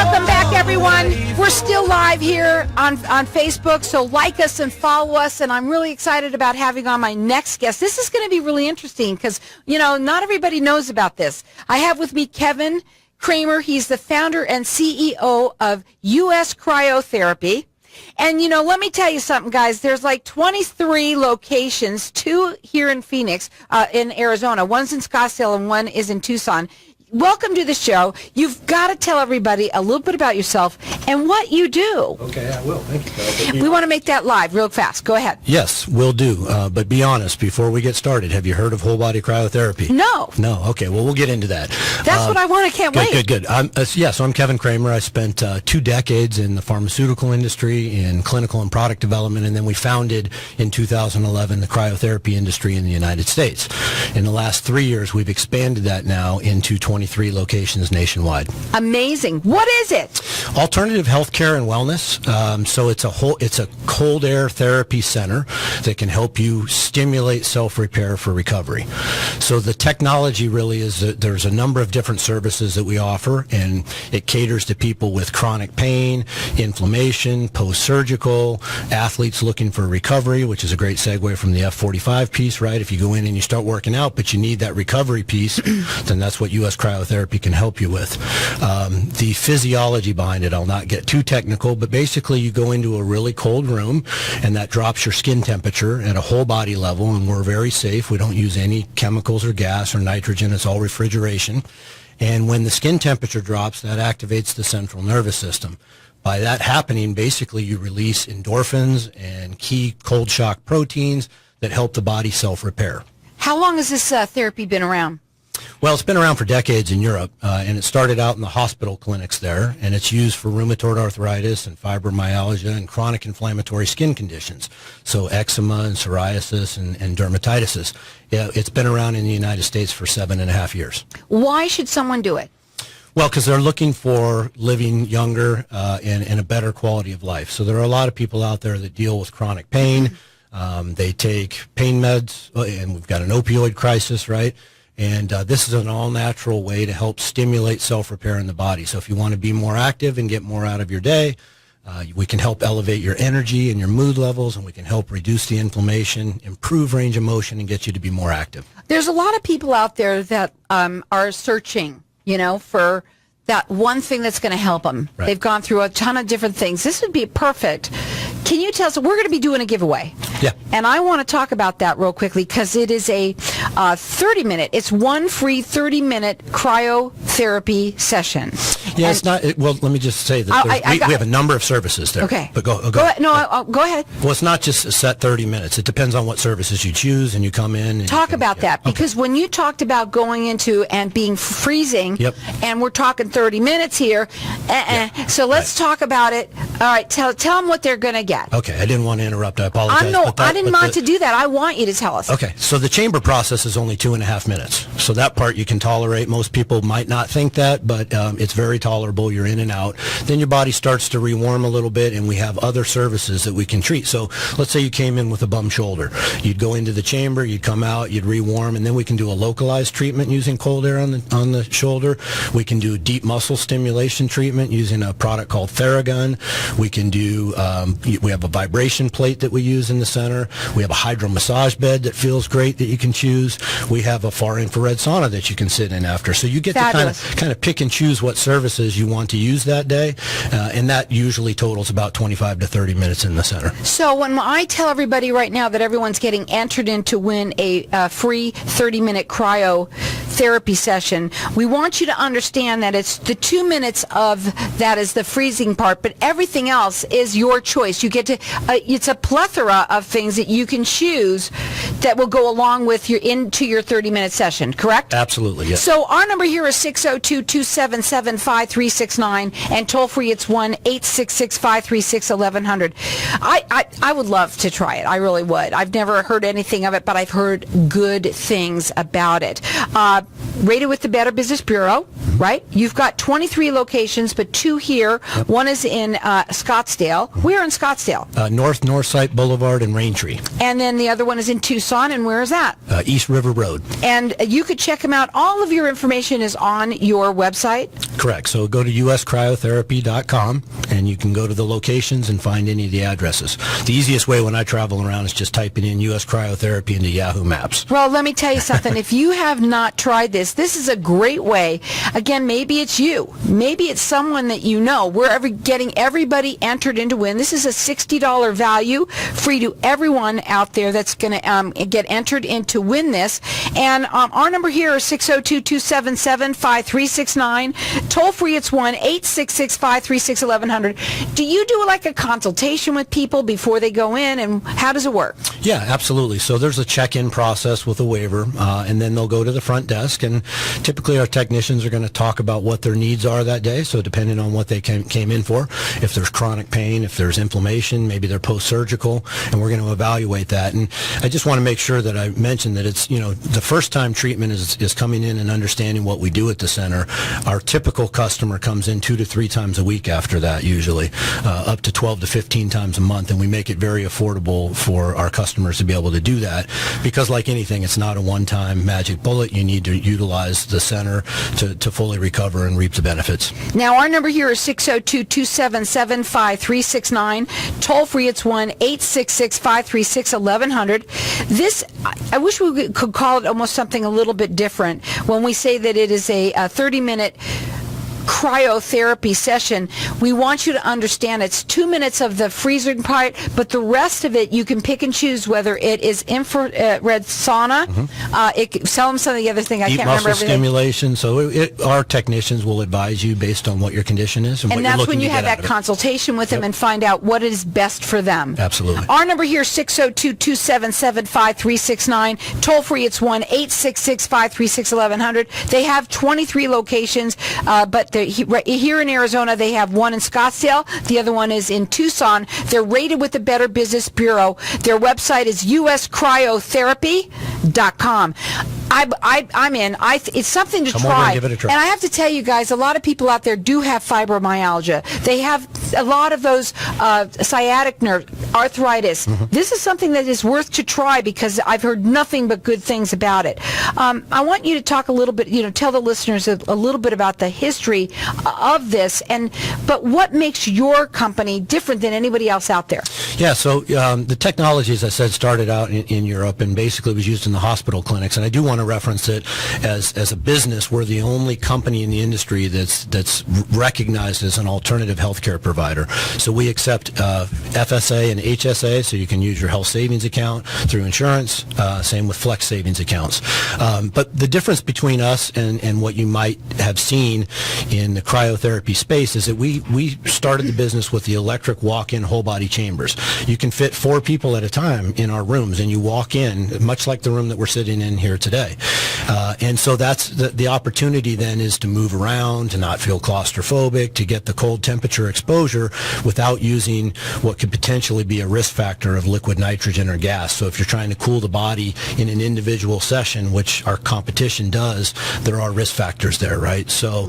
Welcome back, everyone. We're still live here on Facebook, so like us and follow us, and I'm really excited about having on my next guest. This is going to be really interesting because, not everybody knows about this. I have with me Kevin Kramer. He's the founder and CEO of U.S. Cryotherapy. And, let me tell you something, guys. There's like 23 locations, 2 here in Phoenix, in Arizona. One's in Scottsdale and one is in Tucson. Welcome to the show. You've got to tell everybody a little bit about yourself and what you do. Okay, I will. Thank you. We want to make that live real fast. Go ahead. Yes, will do. But be honest, before we get started, have you heard of whole body cryotherapy? No. No? Okay, well, we'll get into that. That's what I want. I can't wait. Good. So I'm Kevin Kramer. I spent 2 decades in the pharmaceutical industry, in clinical and product development, and then we founded in 2011 the cryotherapy industry in the United States. In the last 3 years, we've expanded that now into 23 locations nationwide. Amazing. What is it? Alternative healthcare and wellness. So it's a cold air therapy center that can help you stimulate self-repair for recovery. So the technology really is that there's a number of different services that we offer, and it caters to people with chronic pain, inflammation, post-surgical, athletes looking for recovery, which is a great segue from the F45 piece, right? If you go in and you start working out, but you need that recovery piece, then that's what U.S. Cryotherapy can help you with. The physiology behind it, I'll not get too technical, but basically you go into a really cold room and that drops your skin temperature at a whole body level, and we're very safe. We don't use any chemicals or gas or nitrogen. It's all refrigeration. And when the skin temperature drops, that activates the central nervous system. By that happening, basically you release endorphins and key cold shock proteins that help the body self-repair. How long has this therapy been around? Well, it's been around for decades in Europe, and it started out in the hospital clinics there, and it's used for rheumatoid arthritis and fibromyalgia and chronic inflammatory skin conditions, so eczema and psoriasis and dermatitis. Yeah, it's been around in the United States for 7.5 years. Why should someone do it? Well, because they're looking for living younger and a better quality of life. So there are a lot of people out there that deal with chronic pain. They take pain meds, and we've got an opioid crisis, right? And this is an all-natural way to help stimulate self-repair in the body. So if you want to be more active and get more out of your day, we can help elevate your energy and your mood levels, and we can help reduce the inflammation, improve range of motion, and get you to be more active. There's a lot of people out there that are searching, for that one thing that's going to help them. Right. They've gone through a ton of different things. This would be perfect. Can you tell us, we're going to be doing a giveaway. Yeah. And I want to talk about that real quickly because it is a 30-minute, it's one free 30-minute cryotherapy session. Yeah, and it's not, well, let me just say that we have a number of services there. Okay. But go ahead. No, go ahead. Well, it's not just a set 30 minutes. It depends on what services you choose, and you come in. And talk about that, because when you talked about going into and being freezing, yep. And we're talking 30 minutes here, so let's talk about it. All right, tell them what they're going to get. Okay, I didn't want to interrupt. I apologize. I didn't want to do that. I want you to tell us. Okay, so the chamber process is only 2.5 minutes. So that part you can tolerate. Most people might not think that, but it's very tolerable. You're in and out. Then your body starts to rewarm a little bit, and we have other services that we can treat. So let's say you came in with a bum shoulder. You'd go into the chamber, you'd come out, you'd rewarm, and then we can do a localized treatment using cold air on the shoulder. We can do deep muscle stimulation treatment using a product called Theragun. We can do, we have a vibration plate that we use in the center. We have a hydro massage bed that feels great that you can choose. We have a far infrared sauna that you can sit in after. So you get Fabulous. to kind of pick and choose what services you want to use that day, and that usually totals about 25 to 30 minutes in the center. So when I tell everybody right now that everyone's getting entered in to win a free 30-minute cryotherapy session, we want you to understand that it's the 2 minutes of that is the freezing part, but everything else is your choice. You get to, it's a plethora of things that you can choose that will go along with your 30-minute session, correct? Absolutely, yes. So our number here is 602-277-5369, and toll free it's 1-866-536-1100. I would love to try it. I really would. I've never heard anything of it, but I've heard good things about it. Rated with the Better Business Bureau. right? You've got 23 locations, but 2 here. Yep. One is in Scottsdale. Where in Scottsdale? Northside Boulevard and Raintree. And then the other one is in Tucson, and where is that? East River Road. And you could check them out. All of your information is on your website? Correct. So go to uscryotherapy.com, and you can go to the locations and find any of the addresses. The easiest way when I travel around is just typing in US Cryotherapy into Yahoo Maps. Well, let me tell you something. If you have not tried this is a great way. Again, maybe it's you. Maybe it's someone that you know. We're getting everybody entered into win. This is a $60 value, free to everyone out there that's going to get entered into win this. And our number here is 602-277-5369. Toll free, it's 1-866-536-1100. Do you do like a consultation with people before they go in, and how does it work? Yeah, absolutely. So there's a check-in process with a waiver, and then they'll go to the front desk, and typically our technicians are going to talk about what their needs are that day. So depending on what they came in for, if there's chronic pain, if there's inflammation, maybe they're post-surgical, and we're going to evaluate that. And I just want to make sure that I mention that it's, the first time treatment is coming in and understanding what we do at the center. Our typical customer comes in 2 to 3 times a week after that, usually, up to 12 to 15 times a month, and we make it very affordable for our customers to be able to do that, because like anything, it's not a one-time magic bullet. You need to utilize the center to fully recover and reap the benefits. Now, our number here is 602-277-5369. Toll free, it's 1-866-536-1100. This, I wish we could call it almost something a little bit different when we say that it is a 30-minute cryotherapy session. We want you to understand it's 2 minutes of the freezing part, but the rest of it you can pick and choose, whether it is infrared sauna. Tell them some of the other thing. I can't remember everything. Stimulation. So our technicians will advise you based on what your condition is and what you're looking to get out of it. And that's when you have that consultation with them and find out what is best for them. Absolutely. Our number here is 602-277-5369. Toll free, it's 1-866-536-1100. They have 23 locations, but here in Arizona, they have one in Scottsdale. The other one is in Tucson. They're rated with the Better Business Bureau. Their website is uscryotherapy.com. I'm in. It's something to try. Give it a try. And I have to tell you guys, a lot of people out there do have fibromyalgia. They have a lot of those sciatic nerve, arthritis. This is something that is worth to try because I've heard nothing but good things about it. I want you to talk a little bit, tell the listeners a little bit about the history of this, but what makes your company different than anybody else out there? Yeah, so the technology, as I said, started out in Europe and basically was used in the hospital clinics. And I do want to reference it as a business. We're the only company in the industry that's recognized as an alternative healthcare provider. So we accept FSA and HSA, so you can use your health savings account through insurance. Same with flex savings accounts. But the difference between us and what you might have seen in the cryotherapy space is that we started the business with the electric walk-in whole body chambers. You can fit 4 people at a time in our rooms, and you walk in, much like the room that we're sitting in here today. And so that's the opportunity then is to move around, to not feel claustrophobic, to get the cold temperature exposure without using what could potentially be a risk factor of liquid nitrogen or gas. So if you're trying to cool the body in an individual session, which our competition does, there are risk factors there, right? So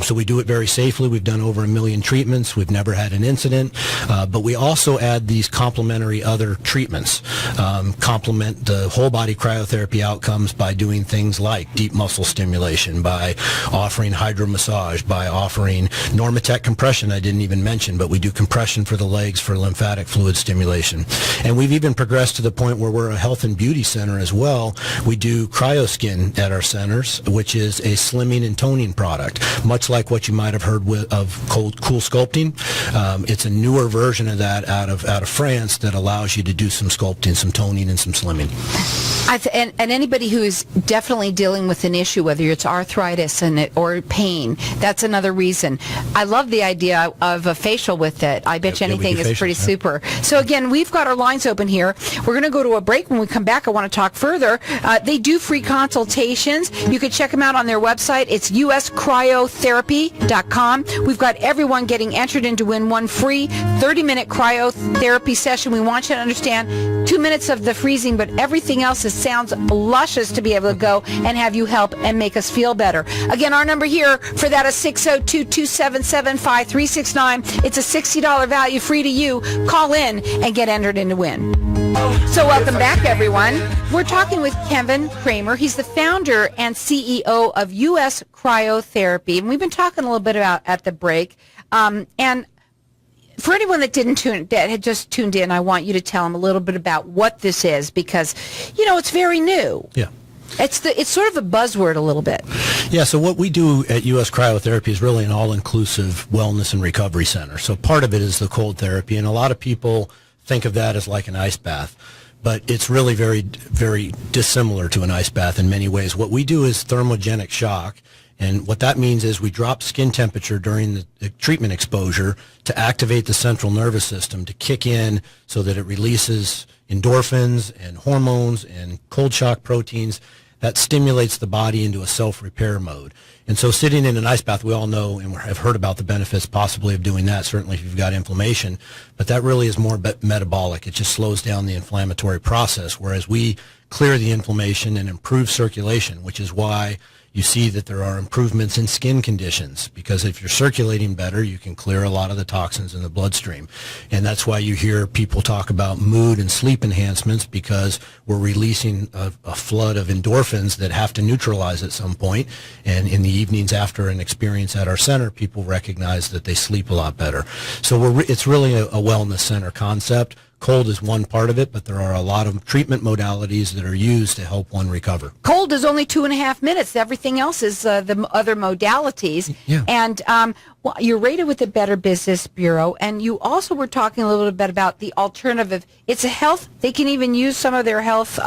so we do it very safely. We've done over 1 million treatments. We've never had an incident. But we also add these complementary other treatments, complement the whole body cryotherapy outcomes by doing things like deep muscle stimulation, by offering hydromassage, by offering Normatec compression I didn't even mention, but we do compression for the legs for lymphatic fluid stimulation. And we've even progressed to the point where we're a health and beauty center as well. We do cryoskin at our centers, which is a slimming and toning product, much like what you might have heard of Cool Sculpting. It's a newer version of that out of France that allows you to do some sculpting, some toning, and some slimming. And anybody who is definitely dealing with an issue, whether it's arthritis or pain, that's another reason. I love the idea of a facial with it. I bet you anything is pretty super. So again, we've got our lines open here. We're going to go to a break. When we come back, I want to talk further. They do free consultations. You can check them out on their website. It's uscryotherapy.com. We've got everyone getting entered in to win one free 30-minute cryotherapy session. We want you to understand 2 minutes of the freezing, but everything else sounds luscious to be able to go and have you help and make us feel better. Again, our number here for that is 602-277-5369. It's a $60 value free to you. Call in and get entered in to win. So welcome back, everyone. We're talking with Kevin Kramer. He's the founder and CEO of U.S. Cryotherapy. And we've been talking a little bit about at the break. And for anyone that had just tuned in, I want you to tell them a little bit about what this is, because, it's very new. Yeah. It's sort of a buzzword a little bit. Yeah, so what we do at U.S. Cryotherapy is really an all-inclusive wellness and recovery center. So part of it is the cold therapy, and a lot of people think of that as like an ice bath. But it's really very, very dissimilar to an ice bath in many ways. What we do is thermogenic shock, and what that means is we drop skin temperature during the treatment exposure to activate the central nervous system to kick in so that it releases endorphins and hormones and cold shock proteins that stimulates the body into a self-repair mode. And so sitting in an ice bath, we all know and have heard about the benefits possibly of doing that, certainly if you've got inflammation, but that really is more metabolic. It just slows down the inflammatory process, whereas we clear the inflammation and improve circulation, which is why you see that there are improvements in skin conditions, because if you're circulating better, you can clear a lot of the toxins in the bloodstream. And that's why you hear people talk about mood and sleep enhancements, because we're releasing a flood of endorphins that have to neutralize at some point. And in the evenings after an experience at our center, people recognize that they sleep a lot better. So it's really a wellness center concept. Cold is one part of it, but there are a lot of treatment modalities that are used to help one recover. Cold is only 2.5 minutes. Everything else is the other modalities. Yeah. And you're rated with the Better Business Bureau, and you also were talking a little bit about the alternative. It's a health. They can even use some of their health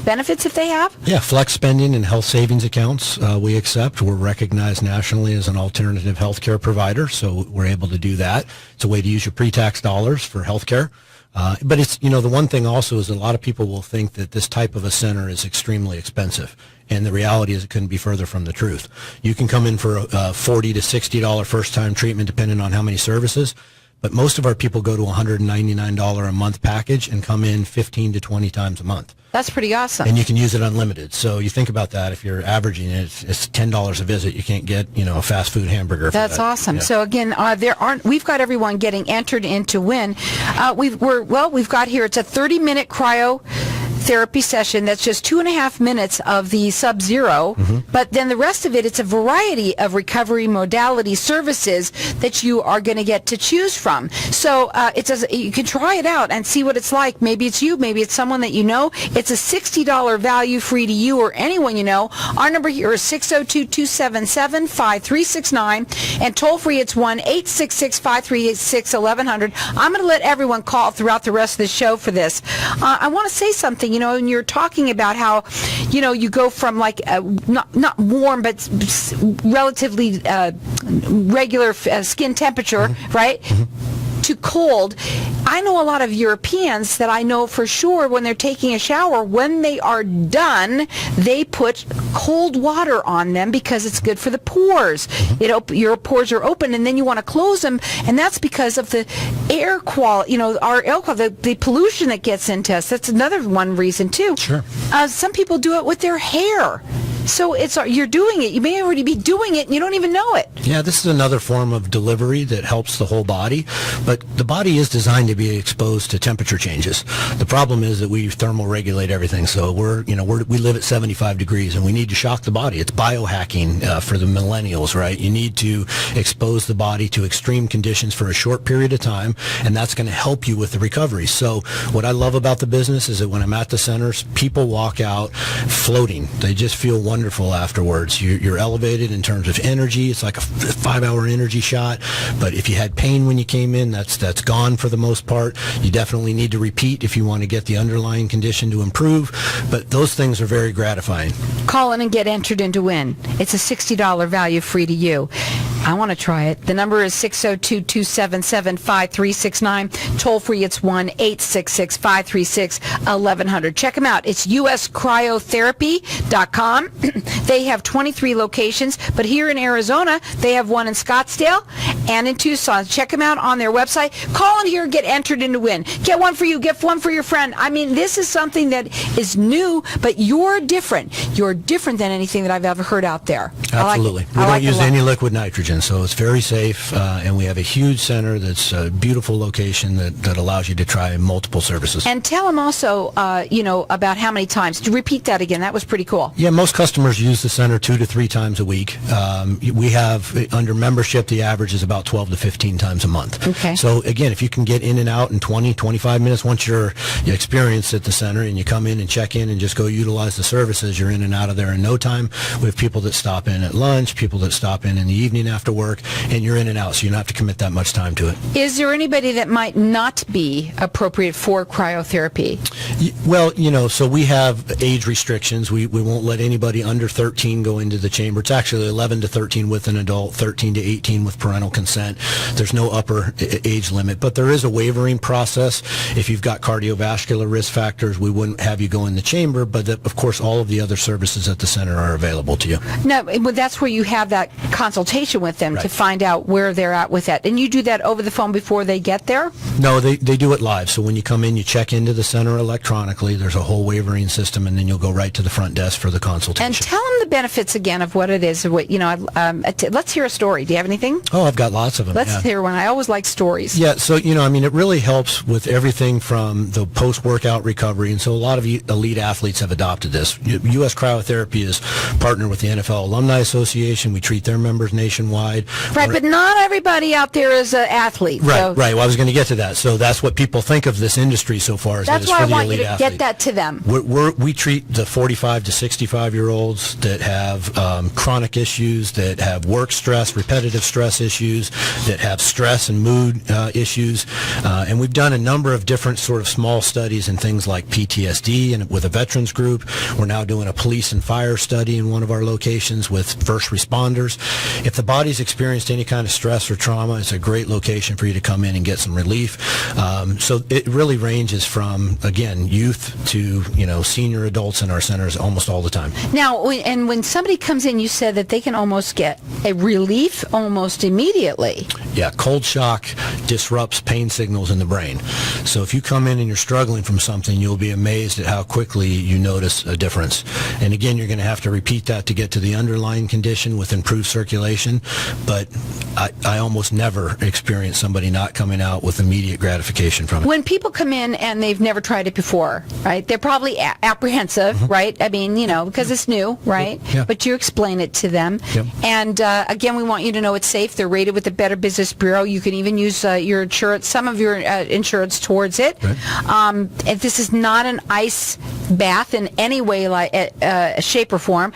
benefits if they have. Yeah, flex spending and health savings accounts we accept. We're recognized nationally as an alternative healthcare provider, so we're able to do that. It's a way to use your pre-tax dollars for healthcare. But it's, the one thing also is a lot of people will think that this type of a center is extremely expensive. And the reality is it couldn't be further from the truth. You can come in for a $40 to $60 first-time treatment depending on how many services. But most of our people go to a $199 a month package and come in 15 to 20 times a month. That's pretty awesome. And you can use it unlimited. So you think about that. If you're averaging it, it's $10 a visit. You can't get, a fast food hamburger. That's awesome. Yeah. So again, we've got everyone getting entered in to win. We've got here, it's a 30-minute cryotherapy session that's just 2.5 minutes of the Sub-Zero, but then the rest of it's a variety of recovery modality services that you are going to get to choose from. So you can try it out and see what it's like. Maybe it's you, maybe it's someone that you know. It's a $60 value free to you or anyone you know. Our number here is 602-277-5369, and toll free it's 1-866-536-1100. I'm going to let everyone call throughout the rest of the show for this. I want to say something. And you're talking about how, you go from like not warm, but relatively regular skin temperature, right? To cold. I know a lot of Europeans that I know for sure when they're taking a shower, when they are done, they put cold water on them because it's good for the pores. Your pores are open, and then you want to close them, and that's because of the air quality, our air quality, the pollution that gets into us. That's another one reason, too. Sure. Some people do it with their hair. So you're doing it. You may already be doing it, and you don't even know it. Yeah, this is another form of delivery that helps the whole body. But the body is designed to be exposed to temperature changes. The problem is that we thermoregulate everything. So we live at 75 degrees, and we need to shock the body. It's biohacking for the millennials, right? You need to expose the body to extreme conditions for a short period of time, and that's going to help you with the recovery. So what I love about the business is that when I'm at the centers, people walk out floating. They just feel wonderful afterwards. You're elevated in terms of energy. It's like a 5-hour energy shot. But if you had pain when you came in, that's gone for the most part. You definitely need to repeat if you want to get the underlying condition to improve. But those things are very gratifying. Call in and get entered in to win. It's a $60 value free to you. I want to try it. The number is 602-277-5369. Toll free, it's 1-866-536-1100. Check them out. It's uscryotherapy.com. They have 23 locations, but here in Arizona, they have one in Scottsdale and in Tucson. Check them out on their website. Call in here and get entered in to win. Get one for you, get one for your friend. I mean, this is something that is new, but you're different. You're different than anything that I've ever heard out there. Absolutely. We don't use any liquid nitrogen, so it's very safe, and we have a huge center that's a beautiful location that allows you to try multiple services. And tell them also, about how many times. To repeat that again, that was pretty cool. Yeah, most customers use the center 2 to 3 times a week. We have, under membership, the average is about 12 to 15 times a month. Okay. So again, if you can get in and out in 20, 25 minutes, once you're experienced at the center and you come in and check in and just go utilize the services, you're in and out of there in no time. We have people that stop in at lunch, people that stop in the evening after work, and you're in and out, so you don't have to commit that much time to it. Is there anybody that might not be appropriate for cryotherapy? Well, so we have age restrictions. We won't let anybody under 13 go into the chamber. It's actually 11 to 13 with an adult, 13 to 18 with parental consent. There's no upper age limit, but there is a wavering process. If you've got cardiovascular risk factors, we wouldn't have you go in the chamber, but of course all of the other services at the center are available to you. No, but that's where you have that consultation with them to find out where they're at with that. And you do that over the phone before they get there? No, they do it live. So when you come in, you check into the center electronically. There's a whole wavering system, and then you'll go right to the front desk for the consultation. And tell them the benefits again of what it is. Let's hear a story. Do you have anything? Oh, I've got lots of them. Let's hear one. I always like stories. Yeah, so, it really helps with everything from the post-workout recovery, and so a lot of elite athletes have adopted this. U.S. Cryotherapy is partnered with the NFL Alumni Association. We treat their members nationwide. Right, but not everybody out there is an athlete. Right. Well, I was going to get to that. So that's what people think of this industry so far, is that it's for the elite athlete. That's why I want you to get that to them. We treat the 45 to 65-year-olds that have chronic issues, that have work stress, repetitive stress issues, that have stress and mood issues. And we've done a number of different sort of small studies in things like PTSD and with a veterans group. We're now doing a police and fire study in one of our locations with first responders. If the body's experienced any kind of stress or trauma, it's a great location for you to come in and get some relief. So it really ranges from, again, youth to, senior adults in our centers almost all the time. Now, when somebody comes in, you said that they can almost get a relief almost immediately. Yeah, cold shock disrupts pain signals in the brain. So if you come in and you're struggling from something, you'll be amazed at how quickly you notice a difference. And again, you're going to have to repeat that to get to the underlying condition with improved circulation. But I almost never experience somebody not coming out with immediate gratification from it. When people come in and they've never tried it before, right, they're probably apprehensive, right? I mean, because it's new, right? Yeah. But you explain it to them. Yep. And again, we want you to know it's safe. They're rated with the Better Business Bureau. You can even use your insurance, some of your insurance towards it. Right. If this is not an ice bath in any way, like shape or form.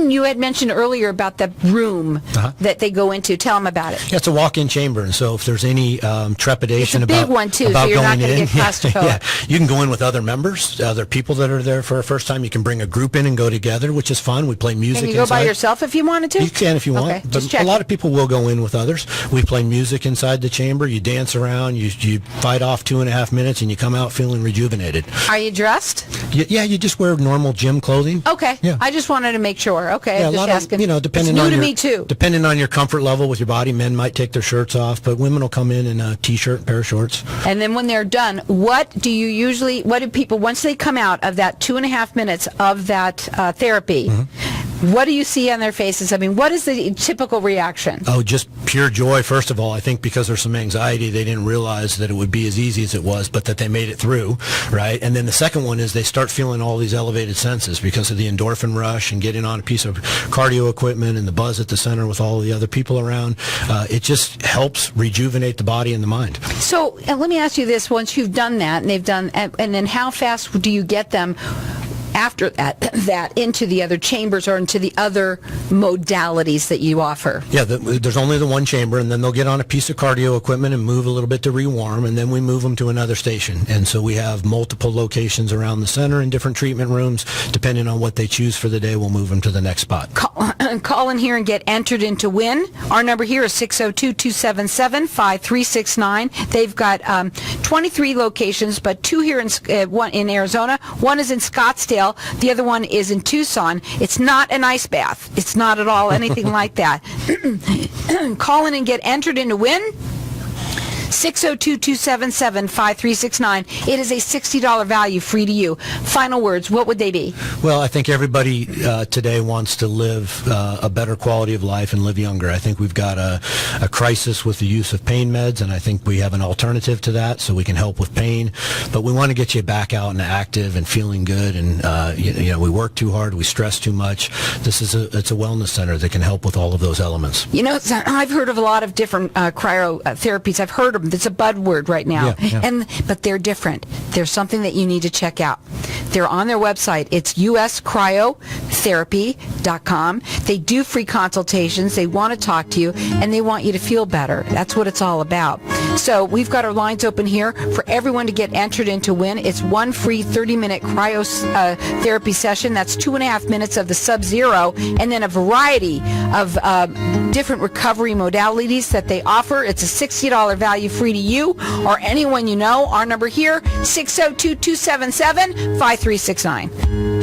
You had mentioned earlier about the room that they go into. Tell them about it. Yeah, it's a walk-in chamber, and so if there's any trepidation it's a big one too, about so you're going not going to get claustrophobic. You can go in with other members, other people that are there for a first time. You can bring a group in and go together, which is fun. We play music. Can you go by yourself if you wanted to? You can if you want. Okay, but a lot of people will go in with others. We play music inside the chamber. You dance around. You fight off 2.5 minutes, and you come out feeling rejuvenated. Are you dressed? Yeah, you just wear normal gym clothing. Okay. Yeah. I just wanted to make sure. Okay. Yeah, I'm just asking. depending it's on new to me too. Depending on your comfort level with your body, men might take their shirts off, but women will come in a t-shirt, pair of shorts. And then when they're done, what do people, once they come out of that 2.5 minutes of that therapy, what do you see on their faces? I mean, what is the typical reaction? Oh, just pure joy, first of all. I think because there's some anxiety, they didn't realize that it would be as easy as it was, but that they made it through, right? And then the second one is they start feeling all these elevated senses because of the endorphin rush and getting on a piece of cardio equipment and the buzz at the center with all the other people around. It just helps rejuvenate the body and the mind. So let me ask you this. Once you've done that, and then how fast do you get them after that into the other chambers or into the other modalities that you offer? Yeah, there's only the one chamber, and then they'll get on a piece of cardio equipment and move a little bit to rewarm, and then we move them to another station. And so we have multiple locations around the center in different treatment rooms. Depending on what they choose for the day, we'll move them to the next spot. Call in here and get entered into win. Our number here is 602-277-5369. They've got 23 locations, but 2 here one in Arizona. One is in Scottsdale. Scottsdale. The other one is in Tucson. It's not an ice bath. It's not at all anything like that. Call in and get entered in to win. 602-277-5369. It is a $60 value, free to you. Final words, what would they be? Well, I think everybody today wants to live a better quality of life and live younger. I think we've got a crisis with the use of pain meds, and I think we have an alternative to that, so we can help with pain. But we want to get you back out and active and feeling good. And we work too hard, we stress too much. It's a wellness center that can help with all of those elements. I've heard of a lot of different cryotherapies. I've heard of them. It's a buzzword right now. Yeah. But they're different. There's something that you need to check out. They're on their website. It's uscryotherapy.com. They do free consultations. They want to talk to you, and they want you to feel better. That's what it's all about. So we've got our lines open here for everyone to get entered in to win. It's one free 30-minute cryotherapy session. That's 2.5 minutes of the Sub-Zero, and then a variety of different recovery modalities that they offer. It's a $60 value, free to you or anyone you know. Our number here, 602-277-5369.